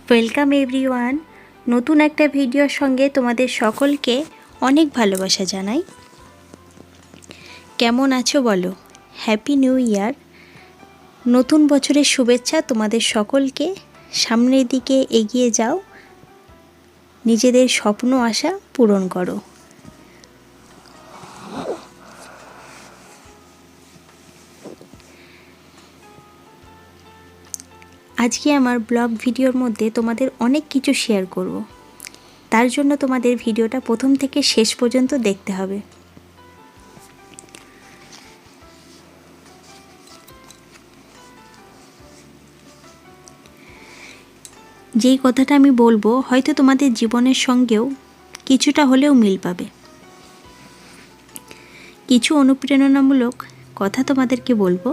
Welcome everyone. নতুন একটা ভিডিওর সঙ্গে তোমাদের সকলকে অনেক ভালোবাসা জানাই। কেমন আছো বলো? Happy new year. নতুন বছরের শুভেচ্ছা তোমাদের সকলকে। সামনের দিকে এগিয়ে যাও, নিজেদের স্বপ্ন আশা পূরণ করো। আজকে আমার ব্লগ ভিডিওর মধ্যে তোমাদের অনেক কিছু শেয়ার করব। তার জন্য তোমাদের ভিডিওটা প্রথম থেকে শেষ পর্যন্ত দেখতে হবে। যেই কথাটা আমি বলবো হয়তো তোমাদের জীবনের সঙ্গেও কিছুটা হলেও মিল পাবে। কিছু অনুপ্রেরণামূলক কথা তোমাদেরকে বলবো।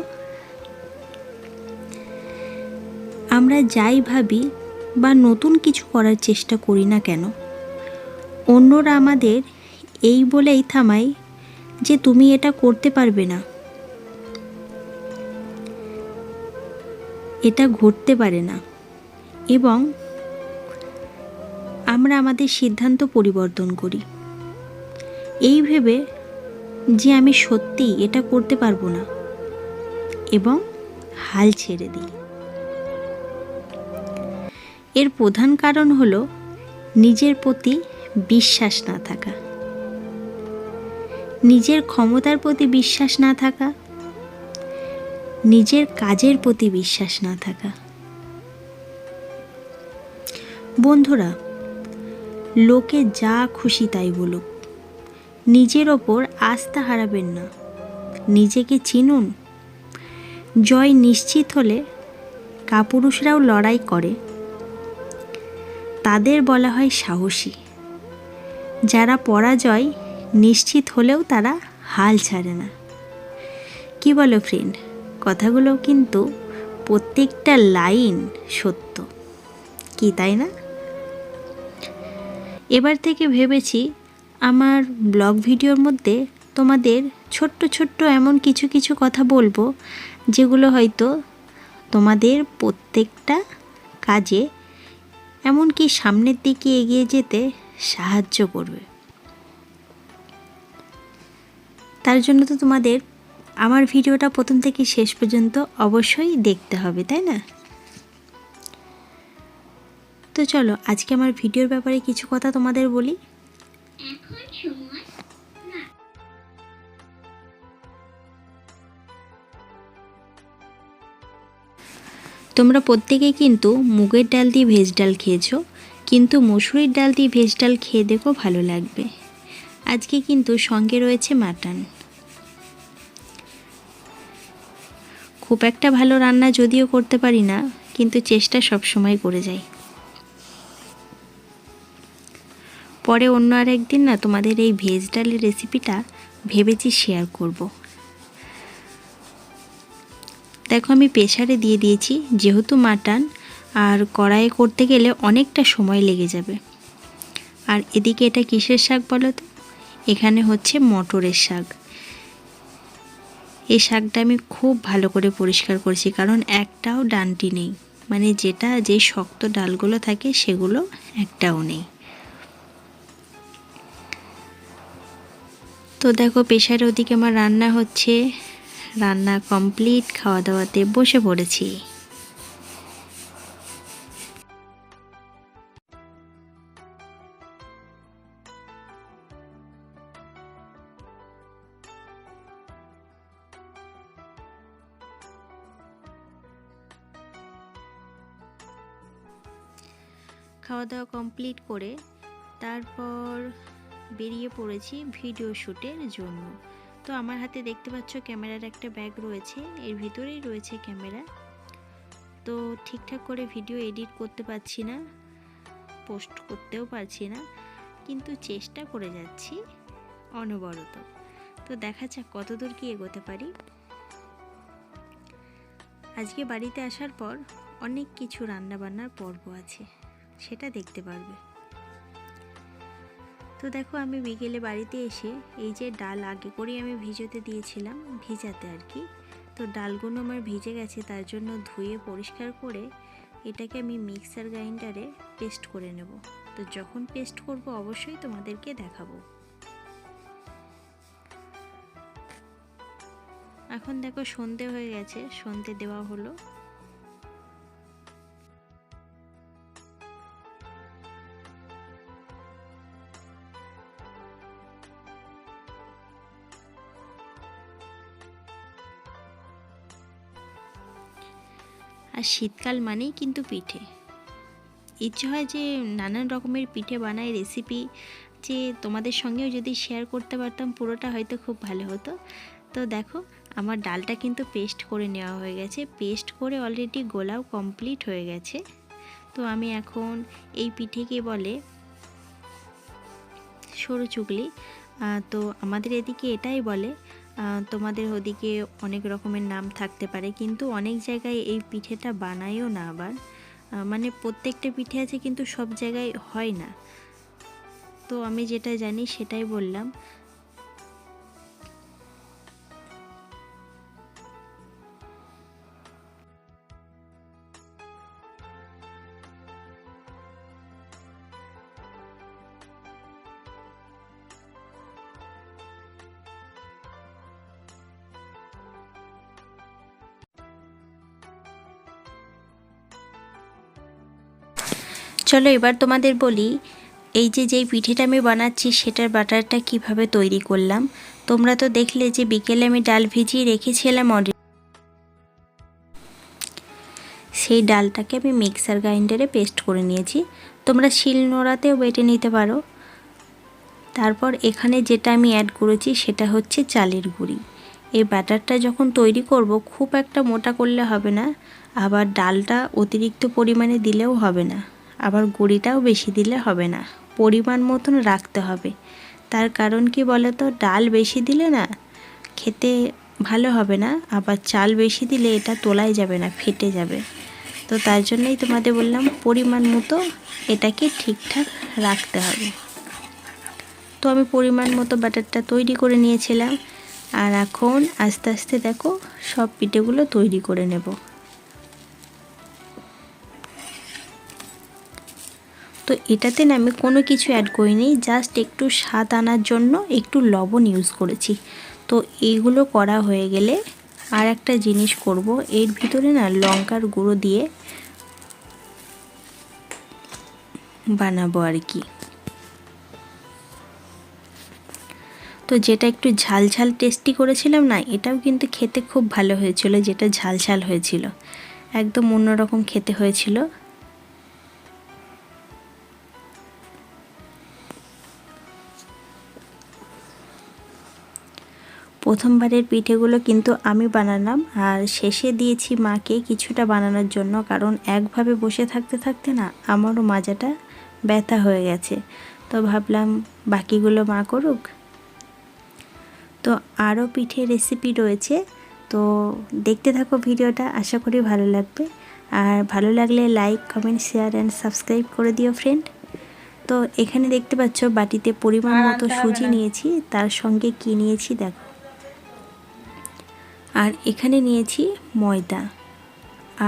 আমরা যাই ভাবি বা নতুন কিছু করার চেষ্টা করি না কেন, অন্যরা আমাদের এই বলেই থামায় যে তুমি এটা করতে পারবে না, এটা ঘটতে পারে না, এবং আমরা আমাদের সিদ্ধান্ত পরিবর্তন করি এই ভেবে যে আমি সত্যিই এটা করতে পারবো না, এবং হাল ছেড়ে দিই। এর প্রধান কারণ হলো নিজের প্রতি বিশ্বাস না থাকা, নিজের ক্ষমতার প্রতি বিশ্বাস না থাকা, নিজের কাজের প্রতি বিশ্বাস না থাকা। বন্ধুরা, লোকে যা খুশি তাই বলুক, নিজের ওপর আস্থা হারাবেন না। নিজেকে চিনুন। জয় নিশ্চিত হলে কাপুরুষরাও লড়াই করে, তাদের বলা হয় সাহসী। যারা পরাজয় নিশ্চিত হলেও তারা হাল ছাড়ে না। কি বলো ফ্রেন্ড? কথাগুলো কিন্তু প্রত্যেকটা লাইন সত্য, কি তাই না? এবার থেকে ভেবেছি আমার ব্লগ ভিডিওর মধ্যে তোমাদের ছোট্ট ছোট্ট এমন কিছু কিছু কথা বলবো যেগুলো হয়তো তোমাদের প্রত্যেকটা কাজে, এমনকি সামনের দিকে এগিয়ে যেতে সাহায্য করবে। তার জন্য তো তোমাদের আমার ভিডিওটা প্রথম থেকে শেষ পর্যন্ত অবশ্যই দেখতে হবে, তাই না? তো চলো আজকে আমার ভিডিওর ব্যাপারে কিছু কথা তোমাদের বলি। তোমরা প্রত্যেকেই কিন্তু মুগের ডাল দিয়ে ভেজ ডাল খেয়েছো, কিন্তু মসুরির ডাল দিয়ে ভেজ ডাল খেয়ে দেখো, ভালো লাগবে। আজকে কিন্তু সঙ্গে রয়েছে মাটন। খুব একটা ভালো রান্না যদিও করতে পারি না, কিন্তু চেষ্টা সবসময় করে যাই। পরে অন্য আর একদিন না তোমাদের এই ভেজ ডালের রেসিপিটা ভেবেছি শেয়ার করব। দেখো আমি প্রেসারে দিয়ে দিয়েছি, যেহেতু মাটন আর কড়াইয়ে করতে গেলে অনেকটা সময় লেগে যাবে। আর এদিকে এটা কিসের শাক বলো তো? এখানে হচ্ছে মটরের শাক। এই শাকটা আমি খুব ভালো করে পরিষ্কার করেছি, কারণ একটাও ডান্টি নেই, মানে যে শক্ত ডালগুলো থাকে সেগুলো একটাও নেই। তো দেখো প্রেসারে ওদিকে আমার রান্না হচ্ছে, রান্না কমপ্লিট, খাওয়া দাওয়াতে বসে পড়েছি। খাওয়া দাওয়া কমপ্লিট করে তারপর বেরিয়ে পড়েছি ভিডিও শ্যুটের জন্য। তো আমার হাতে দেখতে পাচ্ছ ক্যামেরার একটা ব্যাগ রয়েছে, এর ভিতরেই রয়েছে ক্যামেরা। তো ঠিকঠাক করে ভিডিও এডিট করতে পারছি না, পোস্ট করতেও পারছি না, কিন্তু চেষ্টা করে যাচ্ছি অনবরত। তো দেখা যাক কতদূর কি এগোতে পারি। আজকে বাড়িতে আসার পর অনেক কিছু রান্নাবান্নার পর্ব আছে, সেটা দেখতে পারবে। তো দেখো আমি বিকেলে বাড়িতে এসে এই যে ডাল আগে করেই আমি ভিজোতে দিয়েছিলাম, ভিজাতে আর কি। তো ডালগুলো আমার ভিজে গেছে, তার জন্য ধুয়ে পরিষ্কার করে এটাকে আমি মিক্সার গ্রাইন্ডারে পেস্ট করে নেব। তো যখন পেস্ট করব অবশ্যই তোমাদেরকে দেখাবো। এখন দেখো সন্ধে হয়ে গেছে, সন্ধে দেওয়া হলো। আর শীতকাল মানেই কিন্তু পিঠে। ইচ্ছে হয় যে নানান রকমের পিঠে বানাই, রেসিপি যে তোমাদের সঙ্গেও যদি শেয়ার করতে পারতাম পুরোটা হয়তো খুব ভালো হতো। তো দেখো আমার ডালটা কিন্তু পেস্ট করে নেওয়া হয়ে গেছে, পেস্ট করে অলরেডি গোলাও কমপ্লিট হয়ে গেছে। তো আমি এখন এই পিঠেকে বলে সরু চুগলি, তো আমাদের এদিকে এটাই বলে, তোমাদের ওদিকে অনেক রকমের নাম থাকতে পারে, কিন্তু অনেক জায়গায় এই পিঠেটা বানায়ও না। আবার মানে প্রত্যেকটা পিঠে আছে কিন্তু সব জায়গায় হয় না। তো আমি যেটা জানি সেটাই বললাম। চলো এবার তোমাদের বলি এই যে যেই পিঠেটা আমি বানাচ্ছি সেটার ব্যাটারটা কিভাবে তৈরি করলাম। তোমরা তো দেখলে যে বিকেলে আমি ডাল ভিজিয়ে রেখেছিলাম অলরেডি, সেই ডালটাকে আমি মিক্সার গ্রাইন্ডারে পেস্ট করে নিয়েছি। তোমরা শিলনোড়াতেও বেটে নিতে পারো। তারপর এখানে যেটা আমি অ্যাড করেছি সেটা হচ্ছে চালের গুঁড়ি। এই ব্যাটারটা যখন তৈরি করব খুব একটা মোটা করলে হবে না, আবার ডালটা অতিরিক্ত পরিমাণে দিলেও হবে না, আবার গুঁড়িটাও বেশি দিলে হবে না, পরিমাণ মতন রাখতে হবে। তার কারণ কি বলো তো, ডাল বেশি দিলে না খেতে ভালো হবে না, আবার চাল বেশি দিলে এটা তোলাই যাবে না, ফেটে যাবে। তো তার জন্যই তোমাদের বললাম পরিমাণ মতো এটাকে ঠিকঠাক রাখতে হবে। তো আমি পরিমাণ মতো ব্যাটারটা তৈরি করে নিয়েছিলাম, আর এখন আস্তে আস্তে দেখো সব পিঠেগুলো তৈরি করে নেব। তো এটাতে না আমি কোনো কিছু অ্যাড করিনি, জাস্ট একটু স্বাদ আনার জন্য একটু লবণ ইউজ করেছি। তো এইগুলো করা হয়ে গেলে আর একটা জিনিস করব, এর ভিতরে না লঙ্কার গুঁড়ো দিয়ে বানাবো আর কি। তো যেটা একটু ঝাল ঝাল টেস্টি করেছিলাম না, এটাও কিন্তু খেতে খুব ভালো হয়েছিল। যেটা ঝাল ঝাল হয়েছিল একদম অন্যরকম খেতে হয়েছিল। প্রথমবারের পিঠেগুলো কিন্তু আমি বানালাম, আর শেষে দিয়েছি মাকে কিছুটা বানানোর জন্য, কারণ একভাবে বসে থাকতে থাকতে না আমারও মাজাটা ব্যথা হয়ে গেছে। তো ভাবলাম বাকিগুলো মা করুক। তো আরও পিঠে রেসিপি রয়েছে, তো দেখতে থাকো ভিডিওটা, আশা করি ভালো লাগবে। আর ভালো লাগলে like, comment, share and subscribe করে দিও ফ্রেন্ড। তো এখানে দেখতে পাচ্ছ বাটিতে পরিমাণ মতো সুজি নিয়েছি, তার সঙ্গে কি নিয়েছি দেখো। আর এখানে নিয়েছি ময়দা,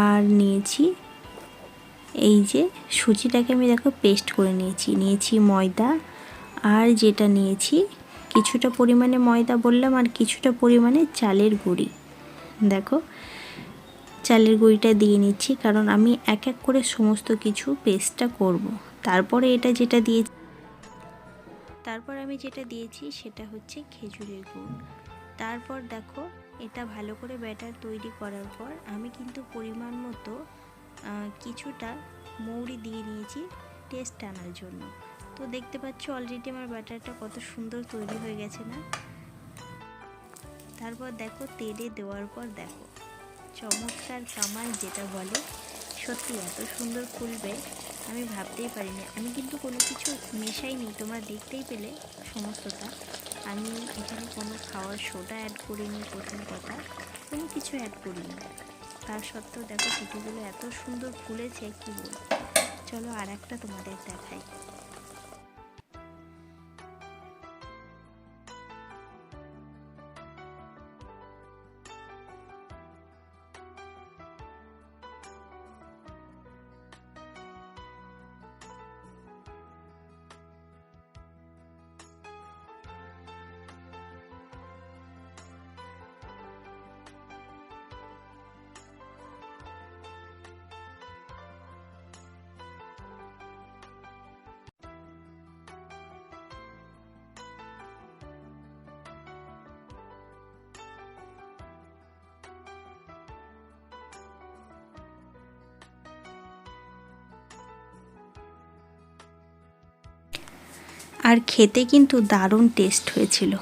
আর নিয়েছি এই যে সুজিটাকে আমি দেখো পেস্ট করে নিয়েছি ময়দা, আর যেটা নিয়েছি কিছুটা পরিমাণে ময়দা বললাম, আর কিছুটা পরিমাণে চালের গুঁড়ি। দেখো চালের গুঁড়িটা দিয়ে নিচ্ছি, কারণ আমি এক এক করে সমস্ত কিছু পেস্টটা করব। তারপরে তারপর আমি যেটা দিয়েছি সেটা হচ্ছে খেজুরের গুড়। তারপর দেখো এটা ভালো করে ব্যাটার তৈরি করার পর আমি কিন্তু পরিমাণ মতো কিছুটা মৌরি দিয়ে নিয়েছি টেস্ট আনার জন্য। তো দেখতে পাচ্ছ অলরেডি আমার ব্যাটারটা কত সুন্দর তৈরি হয়ে গেছে না। তারপর দেখো তেলে দেওয়ার পর দেখো চমৎকার কামাল যেটা বলে, সত্যি এত সুন্দর ফুলবে আমি ভাবতেই পারিনি। আমি কিন্তু কোনো কিছু মেশাইনি, তোমরা দেখতেই পেলে সমস্তটা। আমি এখানে কোনো খাওয়ার সোডা অ্যাড করিনি, প্রথম কথা কোনো কিছু অ্যাড করিনি। তার সত্ত্বেও দেখো পিঠেগুলো এত সুন্দর ফুলেছে কি বলবো। চলো আর একটা তোমাদের দেখাই। আর খেতে কিন্তু দারুণ টেস্ট হয়েছিল।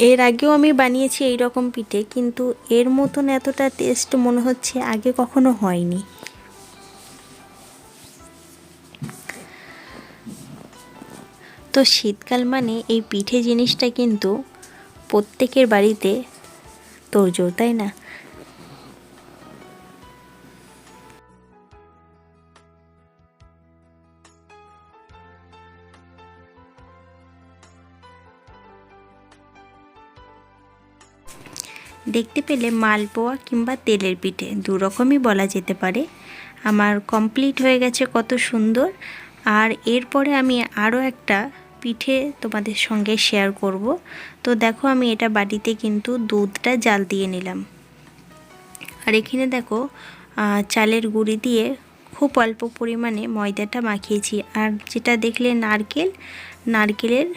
এর আগেও আমি বানিয়েছি এই রকম পিঠে, কিন্তু এর মতন এতটা টেস্ট মনে হচ্ছে আগে কখনো হয়নি। তো শীতকাল মানে এই পিঠে জিনিসটা কিন্তু প্রত্যেকের বাড়িতে তোড়জোড়, তাই না? দেখতে পেলে মালপোয়া কিংবা তেলের পিঠে দু রকমই বলা যেতে পারে। আমার কমপ্লিট হয়ে গেছে কত সুন্দর। আর এরপরে আমি আরও একটা পিঠে তোমাদের সঙ্গে শেয়ার করব। তো দেখো আমি এটা বাটিতে কিন্তু দুধটা জাল দিয়ে নিলাম। আর এখানে দেখো চালের গুঁড়ি দিয়ে খুব অল্প পরিমাণে ময়দাটা মাখিয়েছি। আর যেটা দেখলে নারকেলের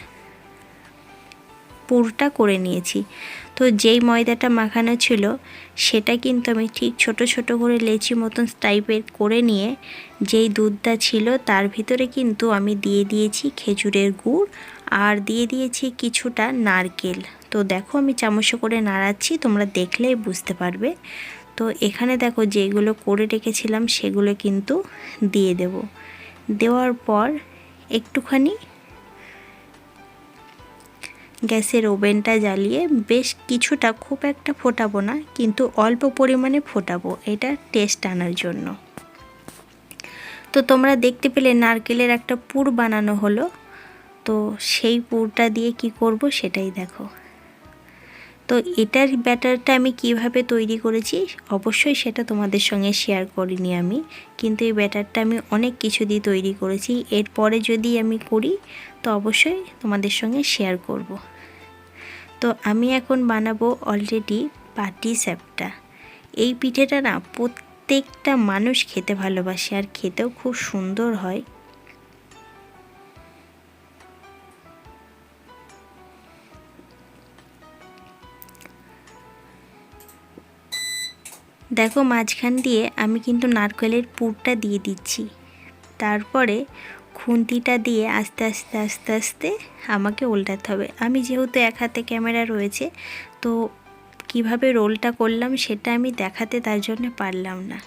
পুরটা করে নিয়েছি। তো যেই ময়দাটা মাখানো ছিল সেটা কিন্তু আমি ঠিক ছোট ছোট করে লেচি মতন টাইপের করে নিয়ে যেই দুধটা ছিল তার ভিতরে কিন্তু আমি দিয়ে দিয়েছি খেজুরের গুড় আর দিয়ে দিয়েছি কিছুটা নারকেল। তো দেখো আমি চামচে করে নাড়াচ্ছি, তোমরা দেখলেই বুঝতে পারবে। তো এখানে দেখো যেগুলো করে রেখেছিলাম সেগুলো কিন্তু দিয়ে দেব। দেওয়ার পর একটুখানি গ্যাসের ওভেনটা জ্বালিয়ে বেশ কিছুটা, খুব একটা ফোটাবো না, কিন্তু অল্প পরিমাণে ফোটাবো, এটা টেস্ট আনার জন্য। তো তোমরা দেখতে পেলে নারকেলের একটা পুর বানানো হলো। তো সেই পুরটা দিয়ে কি করব সেটাই দেখো। তো এটার ব্যাটারটা আমি কিভাবে তৈরি করেছি অবশ্যই সেটা তোমাদের সঙ্গে শেয়ার করিনি আমি, কিন্তু এই ব্যাটারটা আমি অনেক কিছু দিয়ে তৈরি করেছি। এরপরে যদি আমি করি তো অবশ্যই তোমাদের সঙ্গে শেয়ার করব। তো আমি এখন বানাবো অলরেডি পাটিসাপটা। এই পিঠেটা না প্রত্যেকটা মানুষ খেতে ভালোবাসে আর খেতেও খুব সুন্দর হয়। দেখো মাঝখান দিয়ে আমি কিন্তু নারকেলের পুরটা দিয়ে দিচ্ছি। তারপরে খুন্তিটা দিয়ে আস্তে আস্তে আস্তে আস্তে আমাকে উল্টাতে হবে। আমি যেহেতু এক হাতে ক্যামেরা রয়েছে, তো কিভাবে রোলটা করলাম সেটা আমি দেখাতে তার জন্য পারলাম না।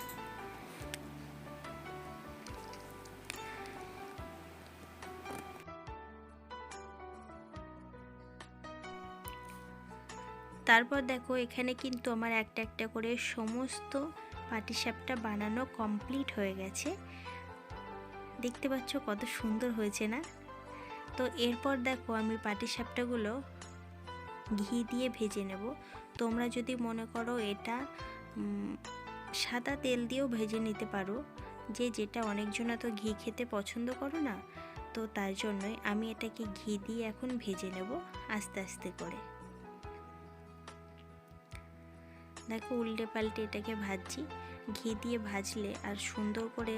তারপর দেখো এখানে কিন্তু আমার একটা একটা করে সমস্ত পাটিসাপটা বানানো কমপ্লিট হয়ে গেছে। দেখতে পাচ্ছ কত সুন্দর হয়েছে না? তো এরপর দেখো আমি পাটিসাপটাগুলো ঘি দিয়ে ভেজে নেব। তোমরা যদি মনে করো এটা সাদা তেল দিয়েও ভেজে নিতে পারো, যে যেটা, অনেকজনা তো ঘি খেতে পছন্দ করো না, তো তার জন্যই আমি এটাকে ঘি দিয়ে এখন ভেজে নেব আস্তে আস্তে করে। দেখো উল্টে পাল্টে এটাকে ভাজছি। ঘি দিয়ে ভাজলে আর সুন্দর করে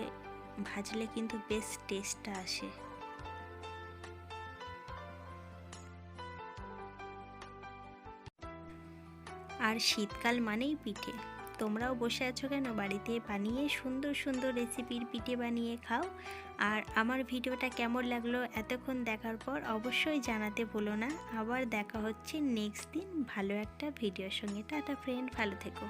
ভাজলে কিন্তু বেশ টেস্টটা আসে। আর শীতকাল মানেই পিঠে। তোমরাও বসে আছো কেন, বাড়িতে বানিয়ে সুন্দর সুন্দর রেসিপির পিঠে বানিয়ে খাও। আর আমার ভিডিওটা কেমন লাগলো এতক্ষণ দেখার পর অবশ্যই জানাতে ভুলো না। আবার দেখা হচ্ছে নেক্সট দিন ভালো একটা ভিডিওর সঙ্গে। টাটা ফ্রেন্ড, ভালো থেকো।